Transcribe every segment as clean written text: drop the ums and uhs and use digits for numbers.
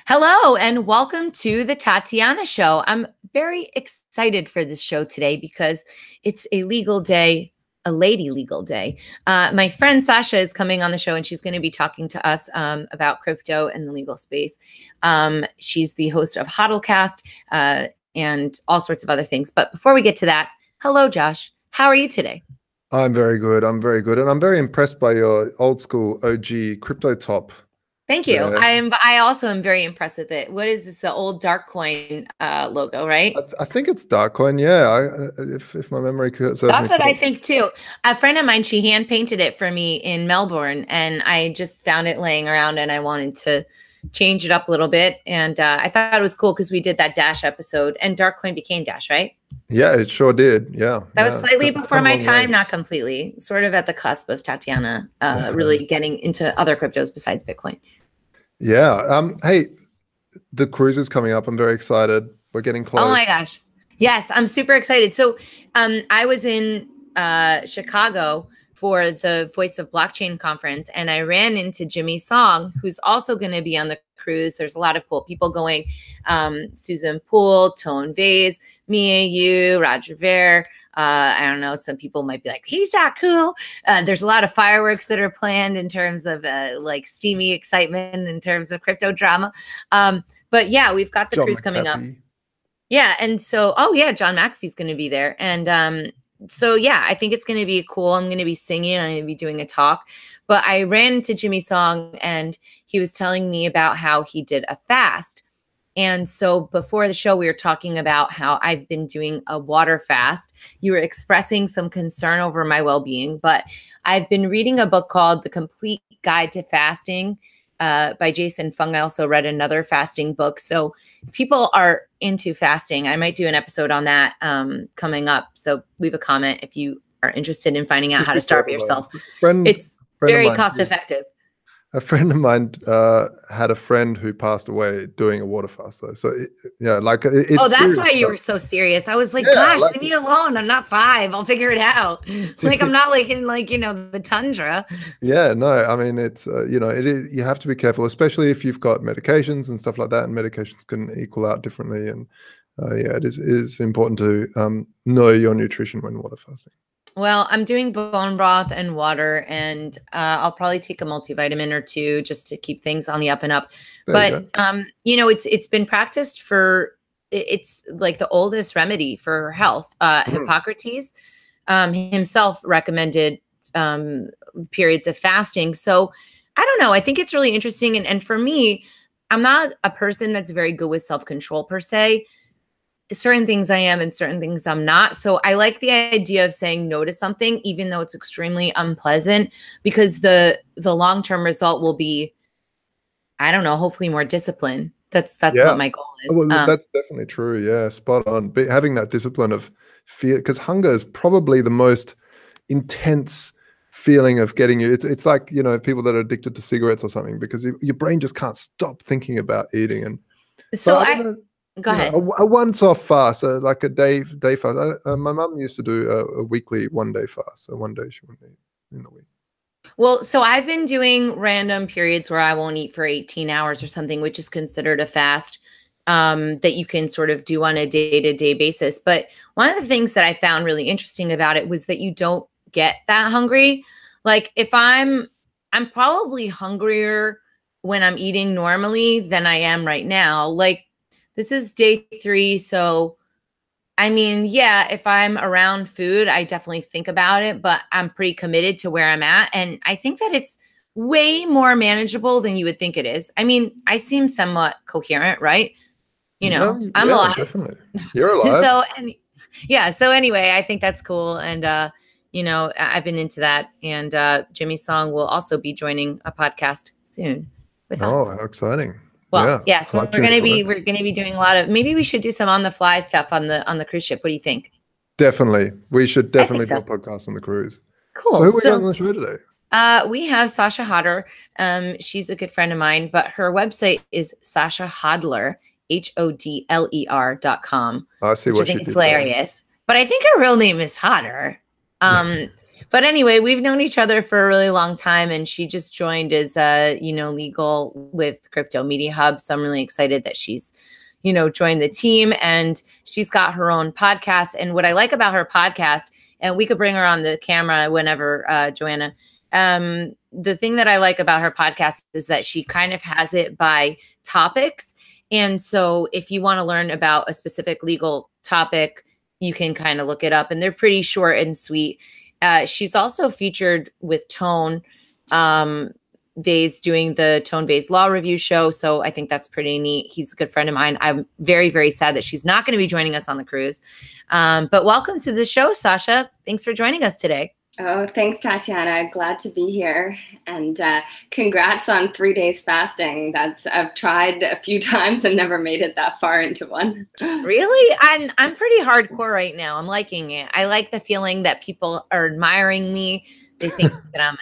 Hello and welcome to the Tatiana Show. I'm very excited for this show today because it's a legal day, a lady legal day. My friend Sasha is coming on the show and she's going to be talking to us about crypto and the legal space. She's the host of Hoddercast and all sorts of other things. But before we get to that, hello, Josh. How are you today? I'm very good. I'm very good. And I'm very impressed by your old school OG crypto top. Thank you. I also am very impressed with it. What is this? The old Darkcoin logo, right? I think it's Darkcoin. Yeah, if my memory serves me. That's what I think too. A friend of mine, she hand painted it for me in Melbourne, and I just found it laying around, and I wanted to change it up a little bit. And I thought it was cool because we did that Dash episode, and Darkcoin became Dash, right? Yeah, it sure did. Yeah, that was slightly before my time, not completely. Sort of at the cusp of Tatiana really getting into other cryptos besides Bitcoin. Yeah. Hey, the cruise is coming up. I'm very excited. We're getting close. Oh my gosh. Yes, I'm super excited. So I was in Chicago for the Voice of Blockchain conference, and I ran into Jimmy Song, who's also going to be on the cruise. There's a lot of cool people going. Susan Poole, Tone Vase, Mia Yu, Roger Ver. I don't know. Some people might be like, he's not cool. There's a lot of fireworks that are planned in terms of like steamy excitement in terms of crypto drama. But yeah, we've got the cruise coming up. Yeah. And so, oh yeah, John McAfee's going to be there. And so, yeah, I think it's going to be cool. I'm going to be singing. I'm going to be doing a talk. But I ran into Jimmy Song and he was telling me about how he did a fast. And so before the show, we were talking about how I've been doing a water fast. You were expressing some concern over my well-being, but I've been reading a book called The Complete Guide to Fasting by Jason Fung. I also read another fasting book. So if people are into fasting, I might do an episode on that coming up. So leave a comment if you are interested in finding out how to starve yourself. It's very cost effective. A friend of mine had a friend who passed away doing a water fast, though. So yeah, like it's. Oh, that's why you were so serious. I was like, gosh, leave me alone. I'm not 5. I'll figure it out. Like I'm not like in the tundra. Yeah, no, I mean it's it is. You have to be careful, especially if you've got medications and stuff like that. And medications can equal out differently. And yeah, it is important to know your nutrition when water fasting. Well, I'm doing bone broth and water, and I'll probably take a multivitamin or 2 just to keep things on the up and up. But it's been practiced it's like the oldest remedy for health. Hippocrates himself recommended periods of fasting. So I don't know. I think it's really interesting. And for me, I'm not a person that's very good with self-control per se. Certain things I am and certain things I'm not. So I like the idea of saying no to something, even though it's extremely unpleasant, because the long-term result will be, I don't know, hopefully more discipline. That's what my goal is. Well, that's definitely true. Yeah, spot on. But having that discipline of fear, because hunger is probably the most intense feeling of getting you. It's like, people that are addicted to cigarettes or something, because your brain just can't stop thinking about eating. And so go ahead. A once-off fast, like a day fast. My mum used to do a weekly 1-day fast. So 1 day she wouldn't eat in the week. Well, so I've been doing random periods where I won't eat for 18 hours or something, which is considered a fast that you can sort of do on a day-to-day basis. But one of the things that I found really interesting about it was that you don't get that hungry. Like if I'm probably hungrier when I'm eating normally than I am right now. Like, this is day 3. So, I mean, yeah, if I'm around food, I definitely think about it, but I'm pretty committed to where I'm at. And I think that it's way more manageable than you would think it is. I mean, I seem somewhat coherent, right? I'm alive. Definitely. You're alive. So anyway, I think that's cool. And, I've been into that. And Jimmy Song will also be joining a podcast soon with us. Oh, how exciting. Well, yes, we're gonna be doing a lot of. Maybe we should do some on the fly stuff on the cruise ship. What do you think? Definitely, we should definitely do a podcast on the cruise. Cool. So who are we on the show today? We have Sasha Hodder. She's a good friend of mine, but her website is Sasha Hodler, HODLER.com. I see what I think it's hilarious. But I think her real name is Hodder. But anyway, we've known each other for a really long time, and she just joined as legal with Crypto Media Hub. So I'm really excited that she's, joined the team, and she's got her own podcast. And what I like about her podcast, and we could bring her on the camera whenever, Joanna. The thing that I like about her podcast is that she kind of has it by topics. And so if you want to learn about a specific legal topic, you can kind of look it up, and they're pretty short and sweet. She's also featured with Tone Vase doing the Tone Vase Law Review show. So I think that's pretty neat. He's a good friend of mine. I'm very, very sad that she's not going to be joining us on the cruise. But welcome to the show, Sasha. Thanks for joining us today. Oh, thanks, Tatiana. Glad to be here. And congrats on 3 days fasting. I've tried a few times and never made it that far into one. Really? I'm pretty hardcore right now. I'm liking it. I like the feeling that people are admiring me. They think that I'm,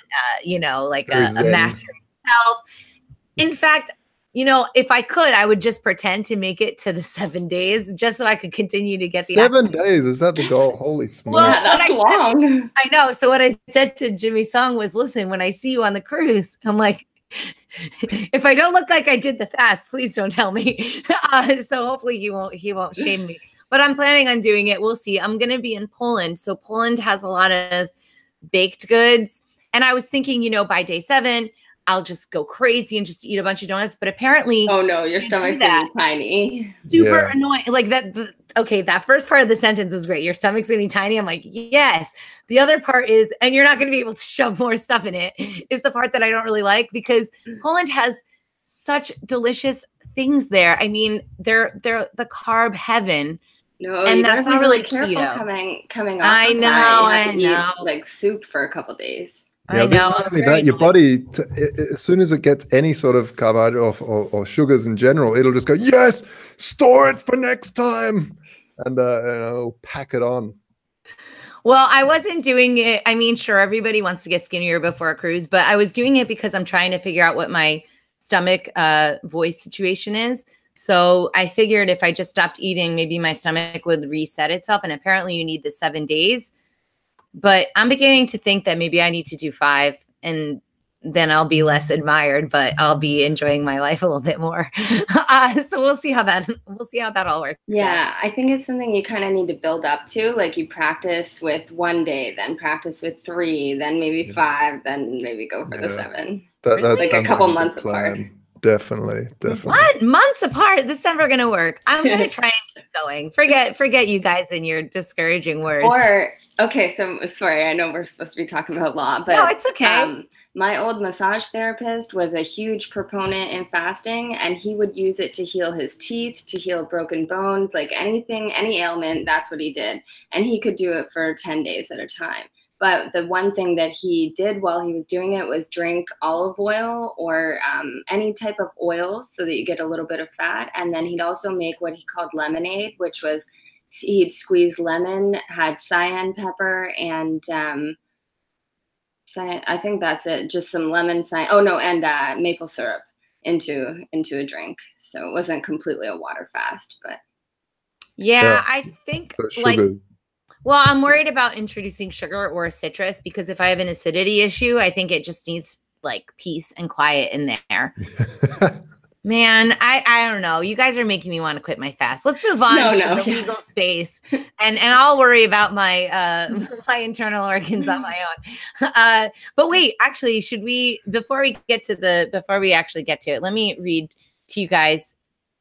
like a master of self. In fact, if I could, I would just pretend to make it to the 7 days just so I could continue to get the 7 days. Is that the goal? Holy smokes. Well, that's long. I know. So what I said to Jimmy Song was, listen, when I see you on the cruise, I'm like, if I don't look like I did the fast, please don't tell me. So hopefully he won't shame me. But I'm planning on doing it. We'll see. I'm going to be in Poland. So Poland has a lot of baked goods. And I was thinking, by day 7, I'll just go crazy and just eat a bunch of donuts. But apparently, oh no, your stomach's gonna be tiny. Super annoying. Like that. Okay, that first part of the sentence was great. Your stomach's gonna be tiny. I'm like, yes. The other part is, and you're not gonna be able to shove more stuff in it, is the part that I don't really like, because Poland has such delicious things there. I mean, they're the carb heaven. No, and that's not really careful keto. coming off. I know. Eat, like soup for a couple days. Yeah, I know. Not only that, your body, as soon as it gets any sort of carbohydrate or sugars in general, it'll just go, yes, store it for next time, and pack it on. Well, I wasn't doing it. I mean, sure, everybody wants to get skinnier before a cruise, but I was doing it because I'm trying to figure out what my stomach voice situation is. So I figured if I just stopped eating, maybe my stomach would reset itself. And apparently you need the 7 days. But I'm beginning to think that maybe I need to do 5, and then I'll be less admired, but I'll be enjoying my life a little bit more. So we'll see how that all works. Yeah, I think it's something you kind of need to build up to. Like you practice with 1 day, then practice with 3, then maybe 5, then maybe go for the 7. That's like a couple months apart. Definitely. What? Months apart? This is never going to work. I'm going to try and keep going. Forget you guys and your discouraging words. Okay, so sorry, I know we're supposed to be talking about law, but no, it's okay. My old massage therapist was a huge proponent in fasting, and he would use it to heal his teeth, to heal broken bones, like anything, any ailment, that's what he did. And he could do it for 10 days at a time. But the one thing that he did while he was doing it was drink olive oil or any type of oil so that you get a little bit of fat. And then he'd also make what he called lemonade, which was he'd squeeze lemon, had cayenne pepper, and I think that's it. Just some lemon, and maple syrup into a drink. So it wasn't completely a water fast, but yeah. I think well, I'm worried about introducing sugar or a citrus, because if I have an acidity issue, I think it just needs like peace and quiet in there. Man, I don't know. You guys are making me want to quit my fast. Let's move on to the legal space, and I'll worry about my my internal organs on my own. But wait, actually, before we actually get to it, let me read to you guys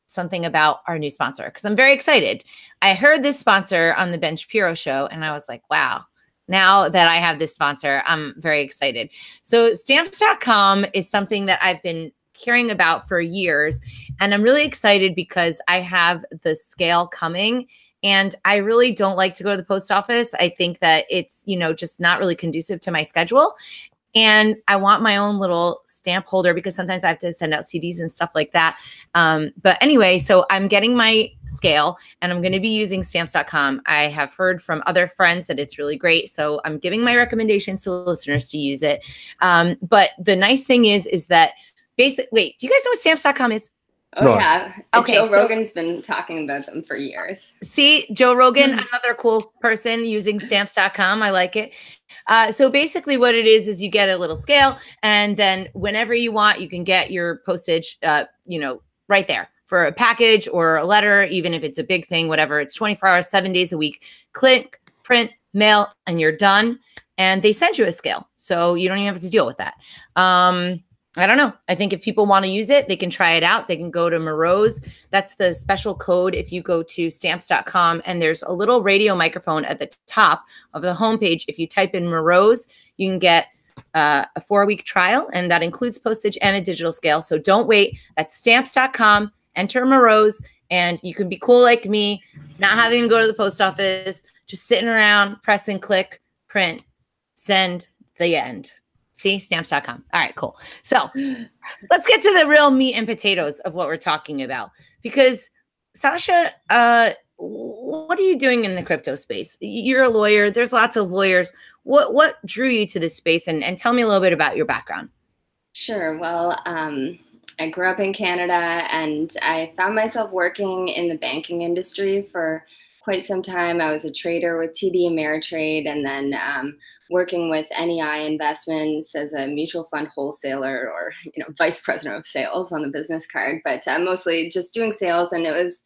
something about our new sponsor, because I'm very excited. I heard this sponsor on the Ben Shapiro show, and I was like, wow. Now that I have this sponsor, I'm very excited. So stamps.com is something that I've been hearing about for years. And I'm really excited because I have the scale coming, and I really don't like to go to the post office. I think that it's, just not really conducive to my schedule. And I want my own little stamp holder because sometimes I have to send out CDs and stuff like that. But anyway, so I'm getting my scale, and I'm going to be using stamps.com. I have heard from other friends that it's really great. So I'm giving my recommendations to listeners to use it. But the nice thing is that wait, do you guys know what stamps.com is? Oh, No. yeah. Okay, Joe so- Rogan's been talking about them for years. See, Joe Rogan, another cool person using stamps.com. I like it. So basically what it is you get a little scale, and then whenever you want, you can get your postage, right there for a package or a letter, even if it's a big thing, whatever. It's 24 hours, 7 days a week. Click, print, mail, and you're done. And they send you a scale. So you don't even have to deal with that. I don't know. I think if people want to use it, they can try it out. They can go to Moreau's. That's the special code. If you go to stamps.com, and there's a little radio microphone at the top of the homepage. If you type in Moreau's, you can get a 4-week trial, and that includes postage and a digital scale. So don't wait. That's stamps.com. Enter Moreau's, and you can be cool like me, not having to go to the post office, just sitting around, press and click, print, send, the end. See, stamps.com. All right, cool. So let's get to the real meat and potatoes of what we're talking about. Because Sasha, what are you doing in the crypto space? You're a lawyer. There's lots of lawyers. What drew you to this space? And tell me a little bit about your background. Sure. Well, I grew up in Canada, and I found myself working in the banking industry for quite some time. I was a trader with TD Ameritrade, and then working with NEI Investments as a mutual fund wholesaler, or vice president of sales on the business card, but mostly just doing sales. And it was,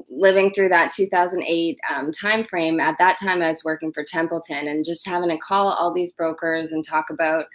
living through that 2008 timeframe. At that time, I was working for Templeton, and just having to call all these brokers and talk about,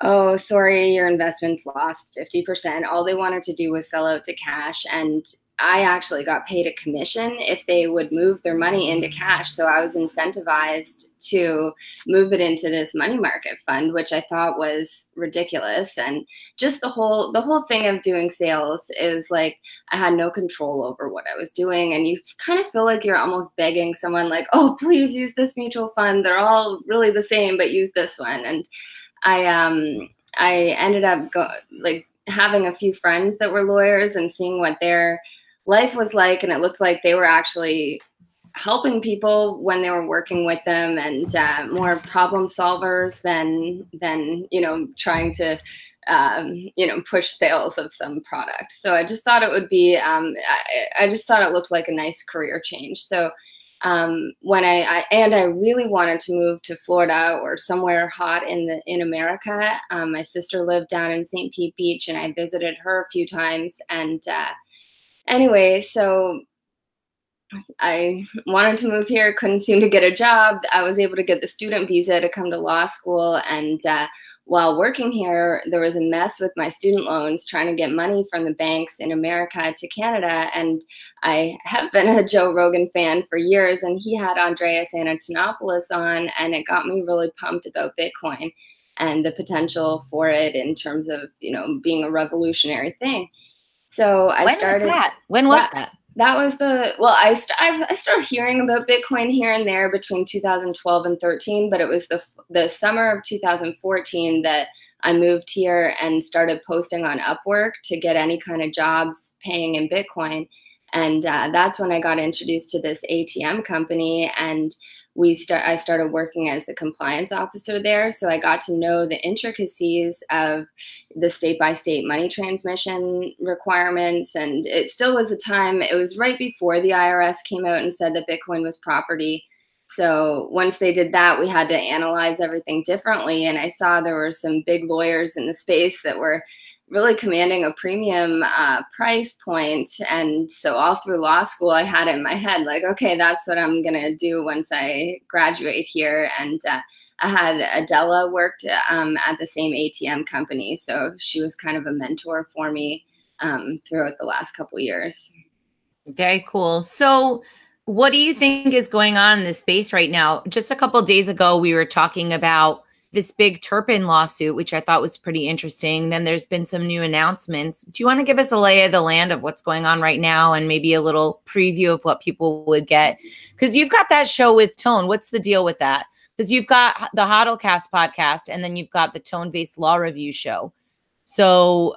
oh, sorry, your investments lost 50%. All they wanted to do was sell out to cash. And I actually got paid a commission if they would move their money into cash. So I was incentivized to move it into this money market fund, which I thought was ridiculous. And just the whole thing of doing sales is like, I had no control over what I was doing. And you kind of feel like you're almost begging someone like, oh, please use this mutual fund. They're all really the same, but use this one. And I ended up having a few friends that were lawyers and seeing what their life was like, and it looked like they were actually helping people when they were working with them, and more problem solvers than trying to push sales of some product. So I just thought it would be I just thought it looked like a nice career change. So when I really wanted to move to Florida or somewhere hot in America. My sister lived down in St. Pete Beach, and I visited her a few times. And anyway, so I wanted to move here, couldn't seem to get a job. I was able to get the student visa to come to law school, and while working here, there was a mess with my student loans, trying to get money from the banks in America to Canada. And I have been a Joe Rogan fan for years, and he had Andreas Antonopoulos on, and it got me really pumped about Bitcoin and the potential for it in terms of, being a revolutionary thing. So I started. When was that? That was I started hearing about Bitcoin here and there between 2012 and 13, but it was the summer of 2014 that I moved here and started posting on Upwork to get any kind of jobs paying in Bitcoin. And that's when I got introduced to this ATM company, and I started working as the compliance officer there. So I got to know the intricacies of the state-by-state money transmission requirements. And it still was a time, it was right before the IRS came out and said that Bitcoin was property. So once they did that, we had to analyze everything differently. And I saw there were some big lawyers in the space that were really commanding a premium price point. And so all through law school, I had it in my head, like, okay, that's what I'm going to do once I graduate here. And I had Adela worked at the same ATM company. So she was kind of a mentor for me throughout the last couple of years. Very cool. So what do you think is going on in this space right now? Just a couple of days ago, we were talking about this big Turpin lawsuit, which I thought was pretty interesting. Then there's been some new announcements. Do you want to give us a lay of the land of what's going on right now, and maybe a little preview of what people would get? Because you've got that show with Tone. What's the deal with that? Because you've got the Hoddercast podcast, and then you've got the Tone-based law review show. So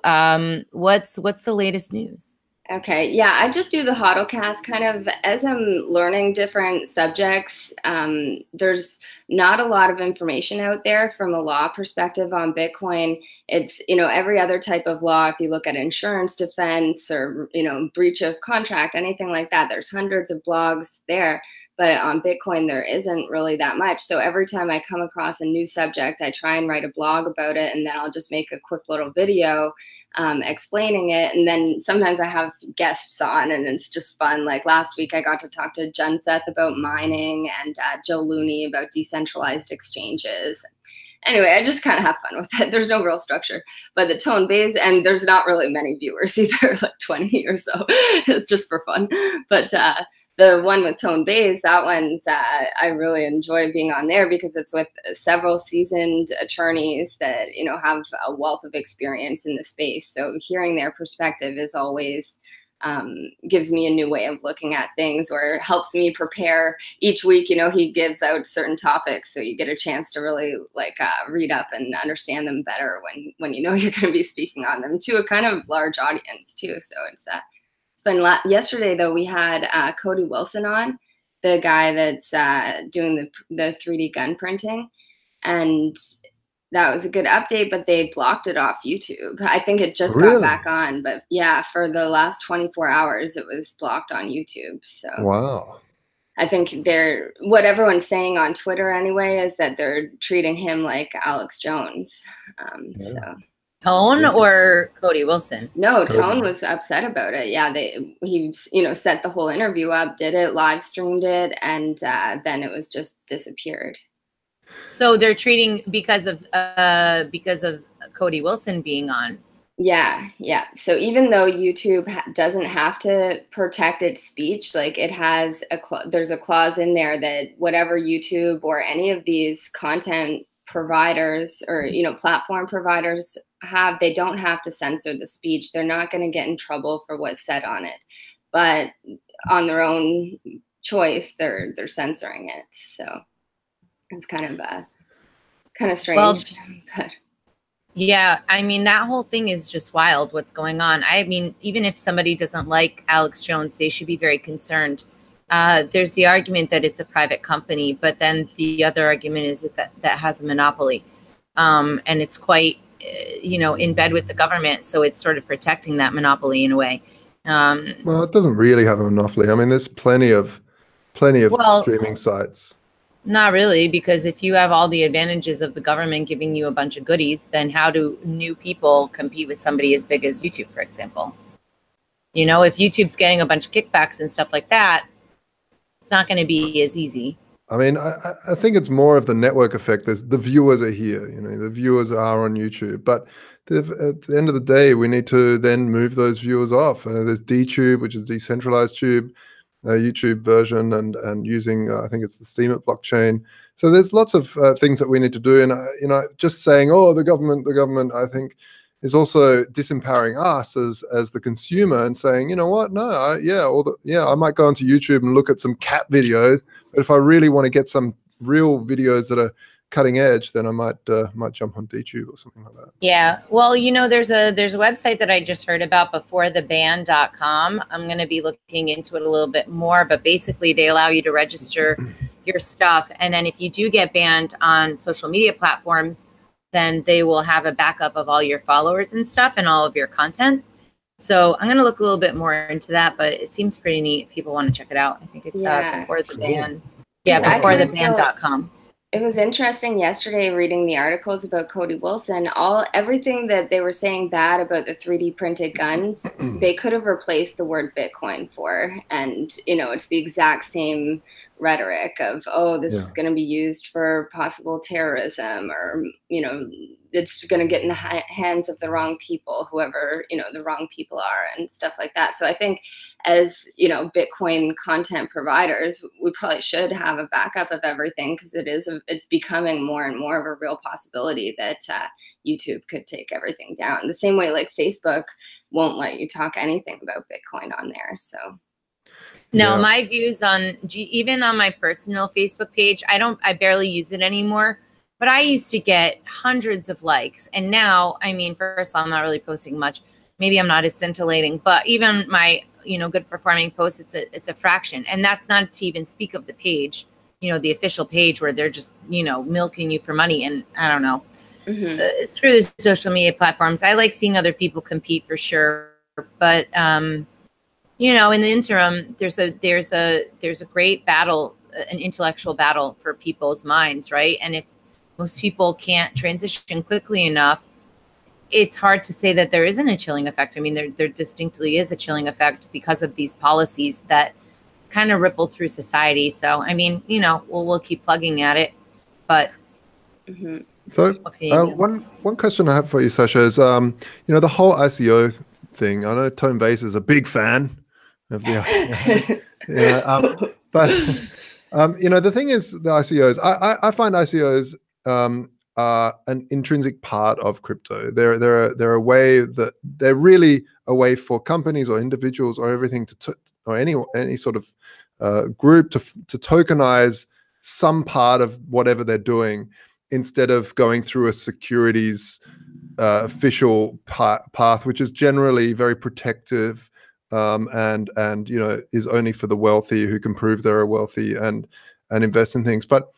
what's the latest news? Okay, yeah, I just do the Hoddercast kind of as I'm learning different subjects. There's not a lot of information out there from a law perspective on Bitcoin. It's, every other type of law, if you look at insurance defense or, breach of contract, anything like that, there's hundreds of blogs there. But on Bitcoin, there isn't really that much. So every time I come across a new subject, I try and write a blog about it, and then I'll just make a quick little video explaining it. And then sometimes I have guests on, and it's just fun. Like last week, I got to talk to Jen Seth about mining and Joe Looney about decentralized exchanges. Anyway, I just kind of have fun with it. There's no real structure, but the tone base, and there's not really many viewers either, like 20 or so. It's just for fun. But the one with Tone Bays, that one's, I really enjoy being on there because it's with several seasoned attorneys that, have a wealth of experience in the space. So hearing their perspective is always gives me a new way of looking at things, or helps me prepare each week. He gives out certain topics, so you get a chance to really read up and understand them better when you're going to be speaking on them to a kind of large audience too. So it's been yesterday though, we had Cody Wilson on, the guy that's doing the 3D gun printing, and that was a good update, but they blocked it off YouTube. I think it just got back on, but yeah, for the last 24 hours, it was blocked on YouTube. So wow. I think what everyone's saying on Twitter anyway is that they're treating him like Alex Jones. So. Tone or Cody Wilson? No, Tone was upset about it. Yeah, he set the whole interview up, did it, live streamed it, and then it was just disappeared. So they're treating because of Cody Wilson being on. Yeah. So even though YouTube doesn't have to protect its speech, like it has there's a clause in there that whatever YouTube or any of these content providers or platform providers have, they don't have to censor the speech. They're not going to get in trouble for what's said on it, but on their own choice, they're censoring it. So it's kind of strange. Well, but. Yeah, I mean, that whole thing is just wild, what's going on. I mean, even if somebody doesn't like Alex Jones, they should be very concerned. There's the argument that it's a private company, but then the other argument is that has a monopoly. And it's quite, in bed with the government. So it's sort of protecting that monopoly in a way. Well, it doesn't really have a monopoly. I mean, there's plenty of streaming sites. Not really, because if you have all the advantages of the government giving you a bunch of goodies, then how do new people compete with somebody as big as YouTube, for example? If YouTube's getting a bunch of kickbacks and stuff like that, it's not going to be as easy. I mean, I think it's more of the network effect. The viewers are here, the viewers are on YouTube. But at the end of the day, we need to then move those viewers off. There's DTube, which is decentralized tube, YouTube version, and using, I think it's the Steemit blockchain. So there's lots of things that we need to do. And, just saying, oh, the government, I think, is also disempowering us as the consumer and saying, you know what, no, I might go onto YouTube and look at some cat videos, but if I really want to get some real videos that are cutting edge, then I might jump on DTube or something like that. Yeah, well, there's a website that I just heard about, beforetheban.com. I'm going to be looking into it a little bit more, but basically they allow you to register your stuff, and then if you do get banned on social media platforms, then they will have a backup of all your followers and stuff and all of your content. So I'm going to look a little bit more into that, but it seems pretty neat. People want to check it out. I think it's Before the Ban. Yeah, beforetheban.com. It was interesting yesterday reading the articles about Cody Wilson. Everything that they were saying bad about the 3D printed guns, they could have replaced the word Bitcoin for. And, it's the exact same rhetoric of, oh, this is going to be used for possible terrorism, or, it's going to get in the hands of the wrong people, whoever, the wrong people are, and stuff like that. So I think as, Bitcoin content providers, we probably should have a backup of everything, because it's becoming more and more of a real possibility that YouTube could take everything down. The same way like Facebook won't let you talk anything about Bitcoin on there. So. No, my views even on my personal Facebook page, I barely use it anymore, but I used to get hundreds of likes. And now, I mean, first of all, I'm not really posting much, maybe I'm not as scintillating, but even my, good performing posts, it's a fraction. And that's not to even speak of the page, the official page where they're just, milking you for money. And I don't know. Screw the social media platforms. I like seeing other people compete for sure. But, in the interim, there's a great battle, an intellectual battle for people's minds. Right. And if most people can't transition quickly enough, it's hard to say that there isn't a chilling effect. I mean, there distinctly is a chilling effect because of these policies that kind of ripple through society. So, I mean, we'll keep plugging at it, but. So one question I have for you, Sasha, is, the whole ICO thing. I know Tone Base is a big fan of the but the thing is, the ICOs, I find ICOs are an intrinsic part of crypto. They're a way that they're really a way for companies or individuals or everything or any sort of group to tokenize some part of whatever they're doing, instead of going through a securities official path, which is generally very protective, and is only for the wealthy who can prove they're wealthy and invest in things. But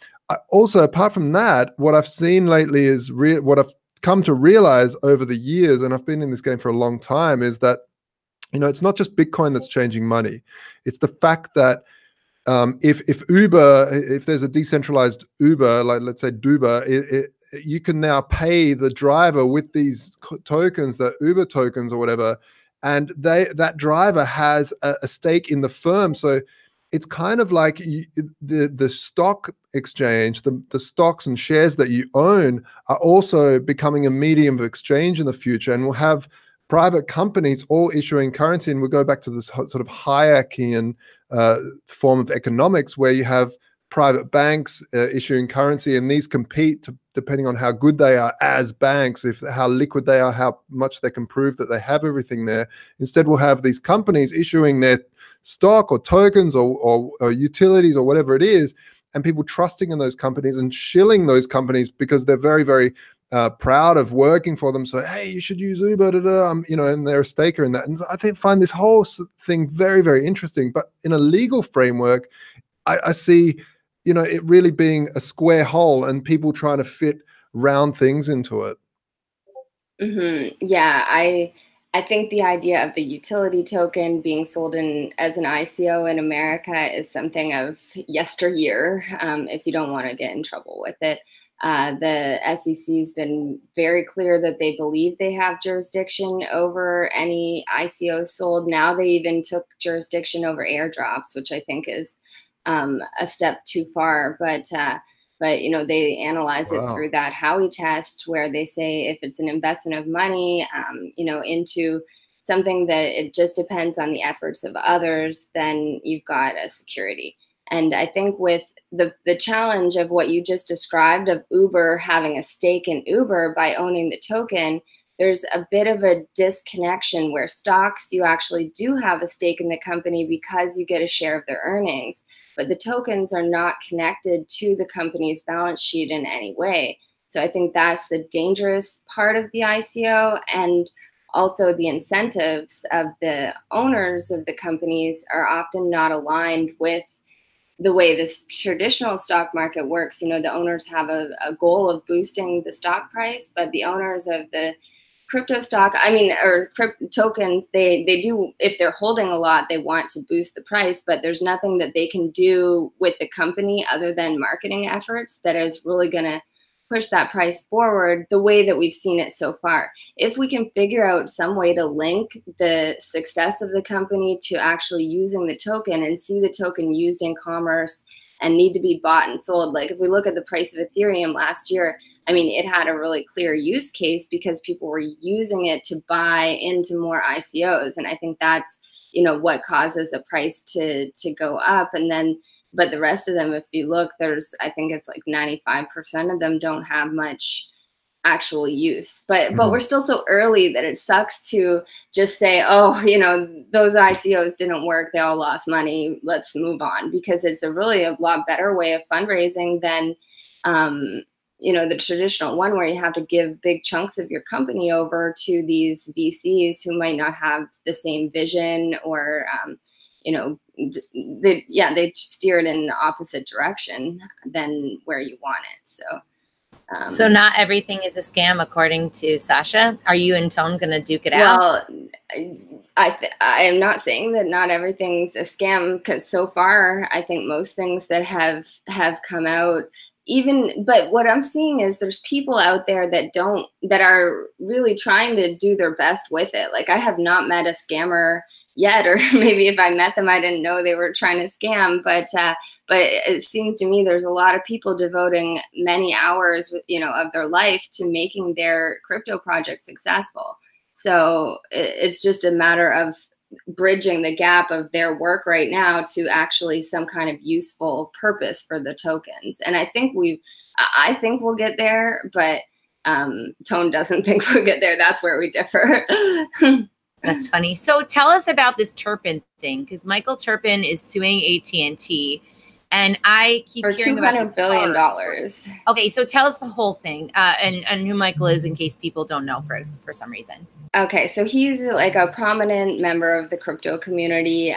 also, apart from that, what I've seen lately is what I've come to realize over the years, and I've been in this game for a long time, is that it's not just Bitcoin that's changing money. It's the fact that if there's a decentralized Uber, like let's say Duber, you can now pay the driver with these tokens, the Uber tokens or whatever, and that driver has a stake in the firm. So it's kind of like the stock exchange, the stocks and shares that you own are also becoming a medium of exchange in the future, and we'll have private companies all issuing currency. And we'll go back to this sort of Hayekian form of economics, where you have private banks issuing currency, and these compete depending on how good they are as banks, how liquid they are, how much they can prove that they have everything there. Instead, we'll have these companies issuing their stock or tokens or utilities or whatever it is, and people trusting in those companies and shilling those companies because they're very, very proud of working for them. So, hey, you should use Uber, and they're a staker in that. And I find this whole thing very, very interesting. But in a legal framework, I see, it really being a square hole and people trying to fit round things into it. Yeah, I think the idea of the utility token being sold as an ICO in America is something of yesteryear, if you don't want to get in trouble with it. The SEC has been very clear that they believe they have jurisdiction over any ICOs sold. Now they even took jurisdiction over airdrops, which I think is a step too far. But they analyze it through that Howey test, where they say if it's an investment of money, into something that it just depends on the efforts of others, then you've got a security. And I think with the challenge of what you just described of Uber having a stake in Uber by owning the token, there's a bit of a disconnection where stocks, you actually do have a stake in the company because you get a share of their earnings, but the tokens are not connected to the company's balance sheet in any way. So I think that's the dangerous part of the ICO. And also the incentives of the owners of the companies are often not aligned with the way this traditional stock market works. The owners have a goal of boosting the stock price, but the owners of the crypto stock, or crypto tokens, they do, if they're holding a lot, they want to boost the price, but there's nothing that they can do with the company other than marketing efforts that is really going to push that price forward the way that we've seen it so far. If we can figure out some way to link the success of the company to actually using the token and see the token used in commerce and need to be bought and sold. Like if we look at the price of Ethereum last year, it had a really clear use case because people were using it to buy into more ICOs. And I think that's, what causes a price to go up. And then, but the rest of them, if you look, I think it's like 95% of them don't have much actual use. But we're still so early that it sucks to just say, those ICOs didn't work, they all lost money, let's move on, because it's a lot better way of fundraising than you know, the traditional one where you have to give big chunks of your company over to these VCs who might not have the same vision, or, you know, they steer it in the opposite direction than where you want it. So. So not everything is a scam, according to Sasha. Are you and Tone going to duke it out? Well, I am not saying that not everything's a scam, because so far I think most things that have come out, but what I'm seeing is there's people out there that are really trying to do their best with it. Like, I have not met a scammer yet, or maybe if I met them, I didn't know they were trying to scam. But it seems to me there's a lot of people devoting many hours, you know, of their life to making their crypto project successful. So it's just a matter of bridging the gap of their work right now to actually some kind of useful purpose for the tokens. And I think we'll get there, but Tone doesn't think we'll get there. That's where we differ. That's funny. So tell us about this Turpin thing, because Michael Turpin is suing AT&T, and I keep hearing about $200 billion. Okay, so tell us the whole thing, and who Michael is, in case people don't know for some reason. Okay, so he's like a prominent member of the crypto community,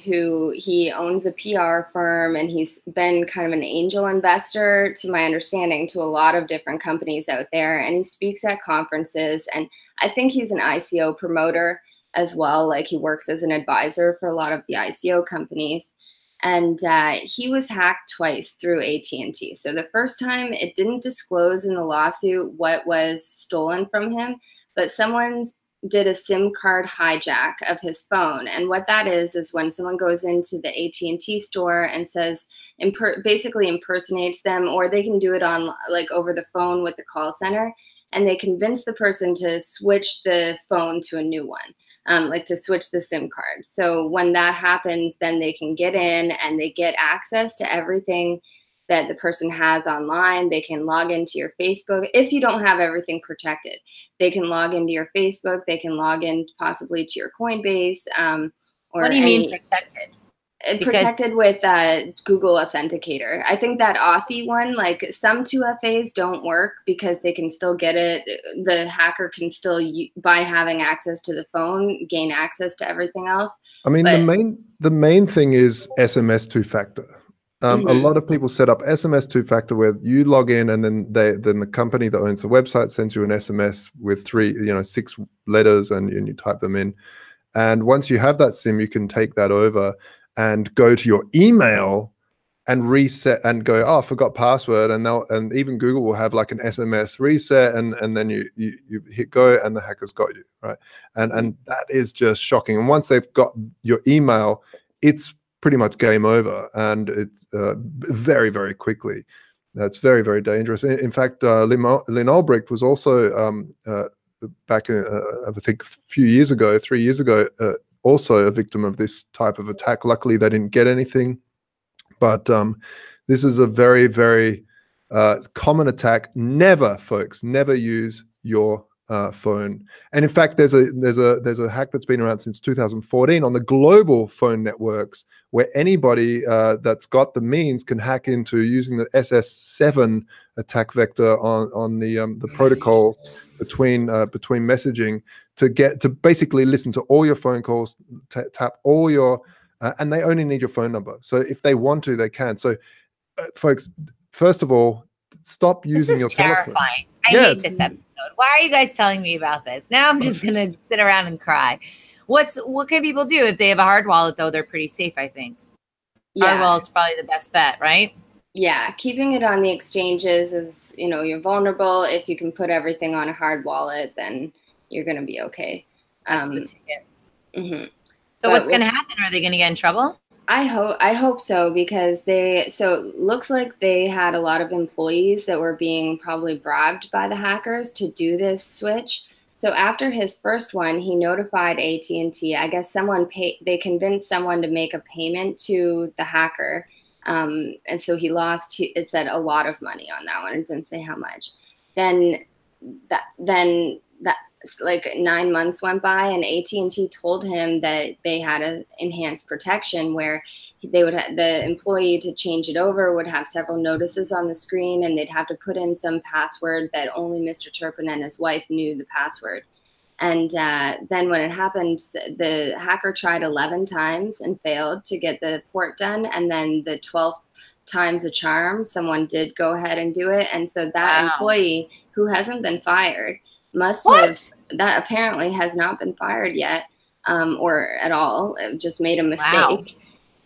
who he owns a PR firm, and he's been kind of an angel investor, to my understanding, to a lot of different companies out there, and he speaks at conferences, and I think he's an ICO promoter as well. Like, he works as an advisor for a lot of the ICO companies. And he was hacked twice through AT&T. So the first time, it didn't disclose in the lawsuit what was stolen from him, but someone did a SIM card hijack of his phone. And what that is when someone goes into the AT&T store and says, basically impersonates them, or they can do it on, like, over the phone with the call center, and they convince the person to switch the phone to a new one. Like to switch the SIM card. So when that happens, then they can get in and they get access to everything that the person has online. They can log into your Facebook. If you don't have everything protected, they can log into your Facebook. They can log in possibly to your Coinbase. Or what do you mean protected? Protected with Google Authenticator. I think that Authy one, like, some 2FAs don't work because they can still get it. The hacker can still, by having access to the phone, gain access to everything else. I mean, the main thing is SMS two-factor. A lot of people set up SMS two-factor where you log in, and then the company that owns the website sends you an SMS with 6 letters, and you type them in. And once you have that SIM, you can take that over and go to your email and reset and go, oh, I forgot password, and even Google will have like an SMS reset, and then you hit go, and the hacker's got you, right? And that is just shocking. And once they've got your email, it's pretty much game over, and it's very, very quickly. That's very, very dangerous. In fact, Lynn Ulbricht was also back, I think, 3 years ago, also a victim of this type of attack. Luckily, they didn't get anything, but this is a very, very common attack. Never, folks, never use your phone. And in fact, there's a hack that's been around since 2014 on the global phone networks, where anybody that's got the means can hack into using the SS7 attack vector on the protocol between messaging to basically listen to all your phone calls, tap all your, and they only need your phone number. So if they want to, they can. So folks, first of all, stop using your telephone. This is terrifying. I hate this episode. Why are you guys telling me about this? Now I'm just gonna sit around and cry. What can people do if they have a hard wallet, though? They're pretty safe, I think. Yeah. Hard wallet's probably the best bet, right? Yeah, keeping it on the exchanges is, you're vulnerable. If you can put everything on a hard wallet, then you're going to be okay. That's the ticket. So what's going to happen? Are they going to get in trouble? I hope so, because looks like they had a lot of employees that were being probably bribed by the hackers to do this switch. So after his first one, he notified AT&T. I guess they convinced someone to make a payment to the hacker. And so he lost, it said, a lot of money on that one. It didn't say how much. Then like 9 months went by, and AT&T told him that they had an enhanced protection where the employee to change it over would have several notices on the screen, and they'd have to put in some password that only Mr. Turpin and his wife knew the password. And then when it happened, the hacker tried 11 times and failed to get the port done. And then the 12th time's a charm, someone did go ahead and do it. And so that employee, who hasn't been fired, that apparently has not been fired yet, or at all, just made a mistake.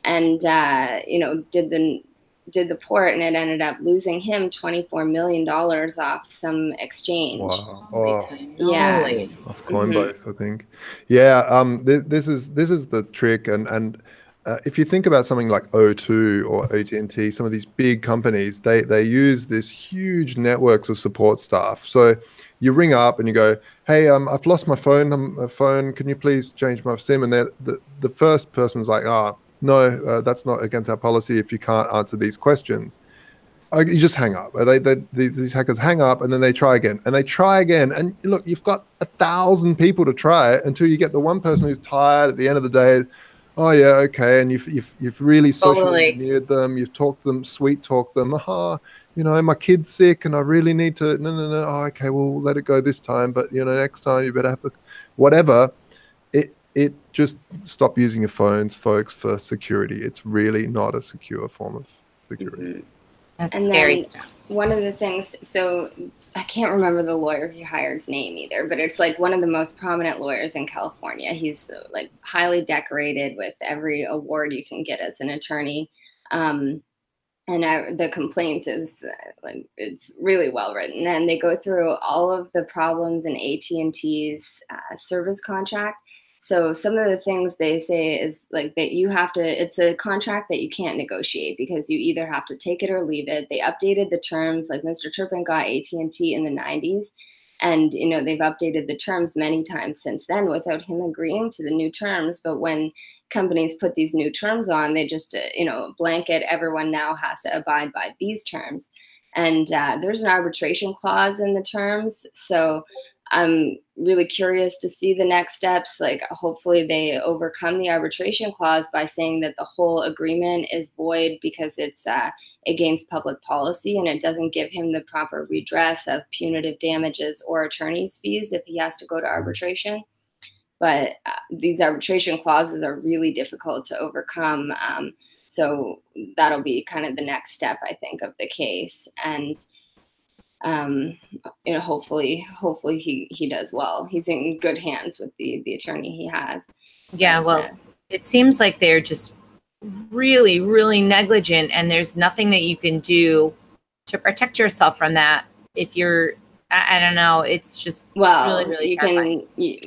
And, did the port, and it ended up losing him $24 million off some exchange. Wow. Off Coinbase, I think. Yeah. This is the trick. And if you think about something like O2 or AT&T, some of these big companies, they use this huge networks of support staff. So you ring up and you go, hey, I've lost my phone. Can you please change my SIM? And the first person's like, no, that's not against our policy if you can't answer these questions. You just hang up. These hackers hang up, and then they try again. And they try again. And look, you've got 1,000 people to try it until you get the one person who's tired at the end of the day. Oh, yeah, okay. And you've really socially engineered them. You've talked them, sweet talked them. My kid's sick and I really need to, no. Oh, okay, we'll let it go this time. But, next time you better have the, whatever. It just stop using your phones, folks, for security. It's really not a secure form of security. That's scary stuff. One of the things, so I can't remember the lawyer he hired's name either, but it's like one of the most prominent lawyers in California. He's like highly decorated with every award you can get as an attorney. And the complaint is it's really well written, and they go through all of the problems in AT&T's service contract. So some of the things they say is like that it's a contract that you can't negotiate because you either have to take it or leave it. They updated the terms, like Mr. Turpin got AT&T in the 90s, and they've updated the terms many times since then without him agreeing to the new terms. But when companies put these new terms on, they just blanket everyone now has to abide by these terms. And there's an arbitration clause in the terms. So I'm really curious to see the next steps. Like, hopefully they overcome the arbitration clause by saying that the whole agreement is void because it's against public policy, and it doesn't give him the proper redress of punitive damages or attorney's fees if he has to go to arbitration. But these arbitration clauses are really difficult to overcome. So that'll be kind of the next step, I think, of the case. And hopefully he does well. He's in good hands with the attorney he has. Yeah, well, it seems like they're just really, really negligent, and there's nothing that you can do to protect yourself from that. If you're, I don't know, it's just really, really terrifying.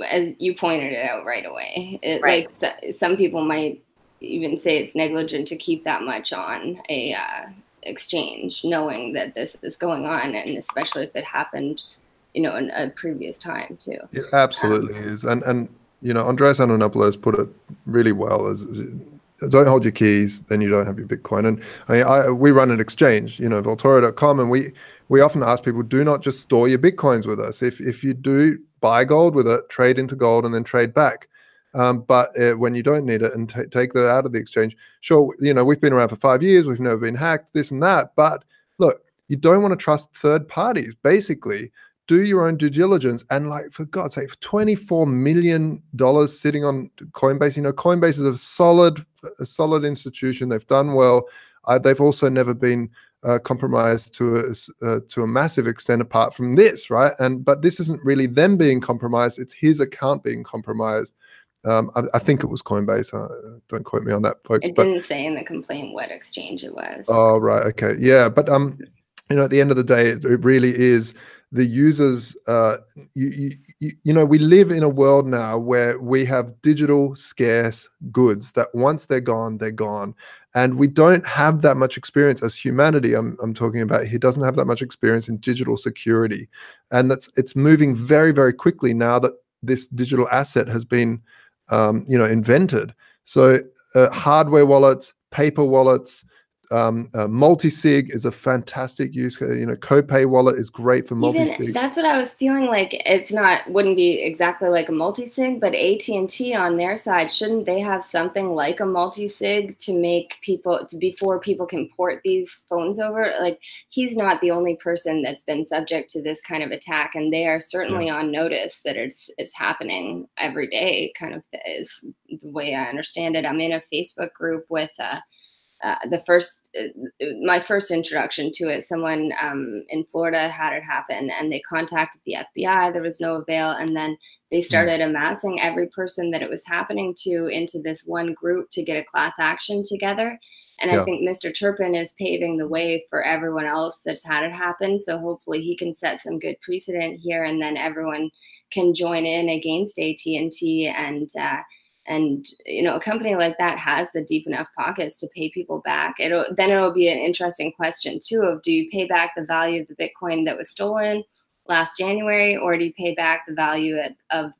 As you pointed it out right away, like some people might even say it's negligent to keep that much on a exchange, knowing that this is going on, and especially if it happened, in a previous time too. It absolutely is, and Andreas Antonopoulos put it really well. As don't hold your keys, then you don't have your Bitcoin. And we run an exchange, Volturi.com, and we often ask people, do not just store your Bitcoins with us. If you do buy gold with it, trade into gold and then trade back. But when you don't need it and take that out of the exchange, sure, we've been around for 5 years, we've never been hacked, this and that. But look, you don't want to trust third parties. Basically, do your own due diligence. And like, for God's sake, $24 million sitting on Coinbase. Coinbase is a solid institution. They've done well. They've also never been compromised to a massive extent apart from this, right? But this isn't really them being compromised. It's his account being compromised. I think it was Coinbase. Don't quote me on that, folks. It didn't say in the complaint what exchange it was. Oh, right. Okay. Yeah. But, at the end of the day, it really is the users. We live in a world now where we have digital scarce goods that once they're gone, they're gone. And we don't have that much experience as humanity. I'm talking about, he doesn't have that much experience in digital security. And it's moving very, very quickly now that this digital asset has been invented. So hardware wallets, paper wallets, multi-sig is a fantastic use. You know, Copay wallet is great for multi-sig. That's what I was feeling like. It's wouldn't be exactly like a multi-sig, but AT&T on their side, shouldn't they have something like a multi-sig to make people, before people can port these phones over? Like, he's not the only person that's been subject to this kind of attack, and they are certainly on notice that it's happening every day, kind of is the way I understand it. I'm in a Facebook group with my first introduction to it, someone in Florida had it happen, and they contacted the FBI. There was no avail, and then they started amassing every person that it was happening to into this one group to get a class action together. And I think Mr. Turpin is paving the way for everyone else that's had it happen. So hopefully he can set some good precedent here, and then everyone can join in against AT&T. And you know, a company like that has the deep enough pockets to pay people back. Then it'll be an interesting question too of, do you pay back the value of the Bitcoin that was stolen last January, or do you pay back the value of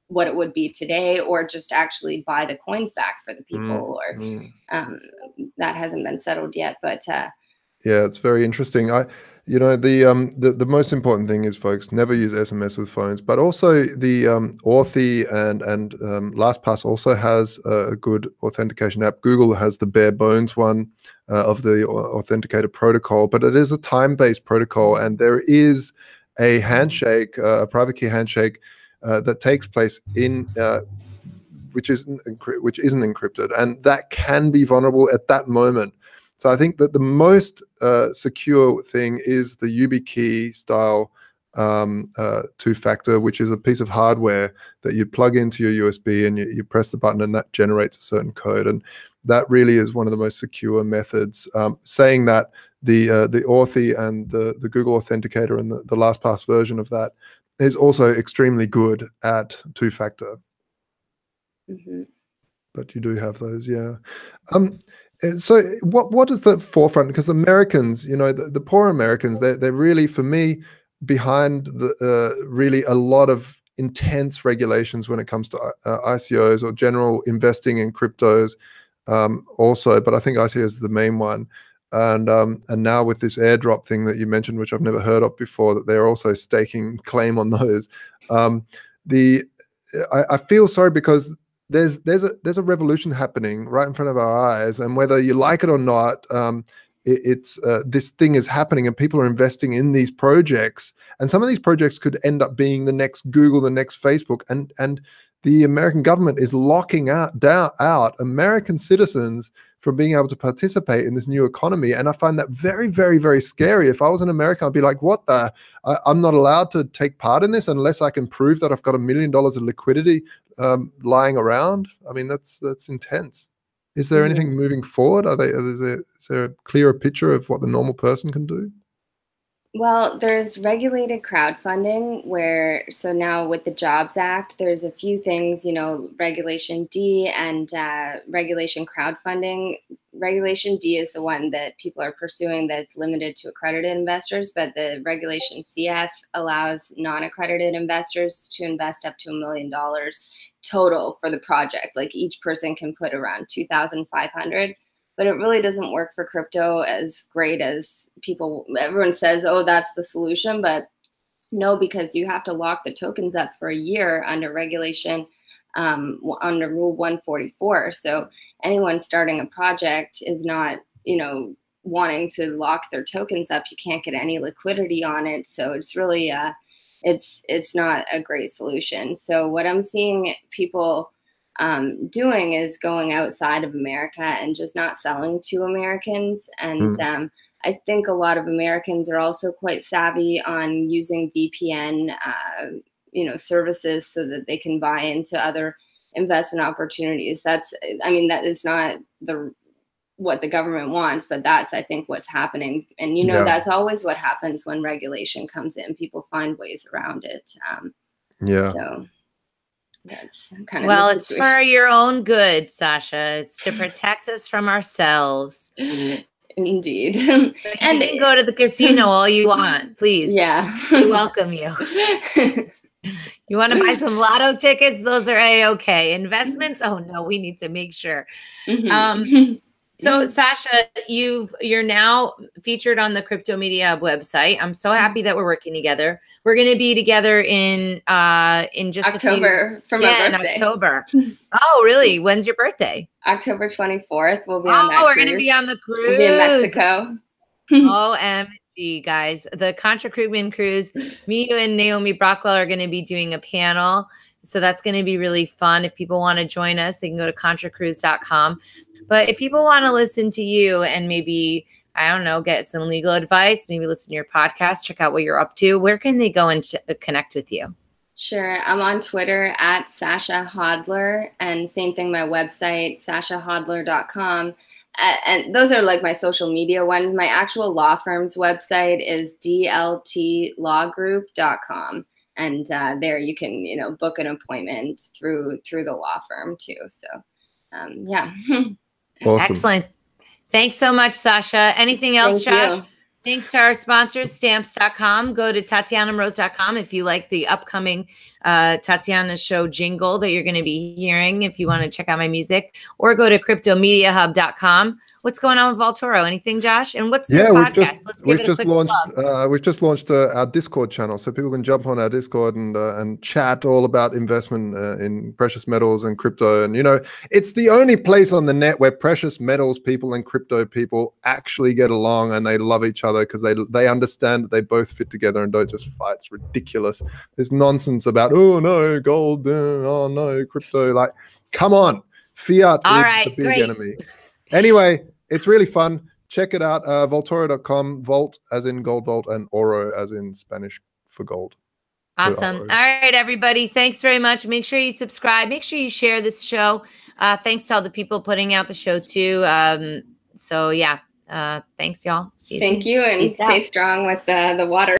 what it would be today, or just actually buy the coins back for the people? That hasn't been settled yet, but yeah, it's very interesting. You know, the most important thing is, folks, never use SMS with phones. But also the Authy and LastPass also has a good authentication app. Google has the bare bones one of the authenticator protocol, but it is a time-based protocol, and there is a handshake, a private key handshake that takes place in which isn't encrypted, and that can be vulnerable at that moment. So I think that the most secure thing is the YubiKey style two-factor, which is a piece of hardware that you plug into your USB and you press the button, and that generates a certain code. And that really is one of the most secure methods. Saying that, the Authy and the Google Authenticator and the LastPass version of that is also extremely good at two-factor. But you do have those, yeah. So what is the forefront? Because Americans, you know, the poor Americans, they're really, for me, behind really a lot of intense regulations when it comes to ICOs or general investing in cryptos also. But I think ICOs is the main one. And now with this airdrop thing that you mentioned, which I've never heard of before, that they're also staking claim on those. I feel sorry because there's a revolution happening right in front of our eyes, and whether you like it or not, this thing is happening, and people are investing in these projects, and some of these projects could end up being the next Google, the next Facebook, and the American government is locking out American citizens from being able to participate in this new economy. And I find that very, very, very scary. If I was in America, I'd be like, what the? I'm not allowed to take part in this unless I can prove that I've got $1 million of liquidity lying around. I mean, that's intense. Is there anything moving forward? Is there a clearer picture of what the normal person can do? Well, there's regulated crowdfunding so now with the Jobs Act, there's a few things, you know, Regulation D and Regulation crowdfunding. Regulation D is the one that people are pursuing that's limited to accredited investors, but the Regulation CF allows non-accredited investors to invest up to $1 million total for the project. Like, each person can put around $2,500. But it really doesn't work for crypto as great as everyone says, oh, that's the solution. But no, because you have to lock the tokens up for a year under regulation, under Rule 144. So anyone starting a project is not, you know, wanting to lock their tokens up. You can't get any liquidity on it. So it's really, it's not a great solution. So what I'm seeing people doing is going outside of America and just not selling to Americans. And I think a lot of Americans are also quite savvy on using VPN, you know, services so that they can buy into other investment opportunities. That is not what the government wants, but that's, I think, what's happening. And, you know, that's always what happens when regulation comes in. People find ways around it. So that's kind of, well, it's for your own good, Sasha. It's to protect us from ourselves. Indeed. And you can go to the casino all you want, please. Yeah, we welcome you. You want to buy some lotto tickets? Those are A-okay. Investments? Oh no, we need to make sure. So Sasha, you're now featured on the Crypto Media Hub website. I'm so happy that we're working together. We're going to be together in just October for my birthday. In October. Oh, really? When's your birthday? October 24th. We'll be on that. Oh, we're going to be on the cruise. We'll be in Mexico. OMG, guys. The Contra Krugman cruise. Me, you, and Naomi Brockwell are going to be doing a panel. So that's going to be really fun. If people want to join us, they can go to contracruise.com. But if people want to listen to you and maybe, I don't know, get some legal advice, maybe listen to your podcast, check out what you're up to, where can they go and connect with you? Sure. I'm on Twitter at Sasha Hodler, and same thing, my website, sashahodler.com. And those are like my social media ones. My actual law firm's website is DLTLawGroup.com. And there you can, book an appointment through the law firm too. So, yeah. Awesome. Excellent. Thanks so much, Sasha. Anything else, Josh? You. Thanks to our sponsors, stamps.com. Go to TatianaMrose.com if you like the upcoming Tatiana show jingle that you're going to be hearing, if you want to check out my music, or go to cryptomediahub.com. What's going on with Volturi? Anything, Josh? And what's your podcast? We've just launched our Discord channel, so people can jump on our Discord and chat all about investment in precious metals and crypto. And it's the only place on the net where precious metals people and crypto people actually get along and they love each other because they understand that they both fit together and don't just fight. It's ridiculous. There's nonsense about, oh no, gold, oh no, crypto. Like, come on, fiat is the big enemy. Anyway, it's really fun. Check it out. Volturi.com, Volt as in gold vault, and Oro as in Spanish for gold. Awesome. All right, everybody. Thanks very much. Make sure you subscribe. Make sure you share this show. Thanks to all the people putting out the show too. So yeah, thanks y'all. See you soon. Thank you, and stay strong with the water.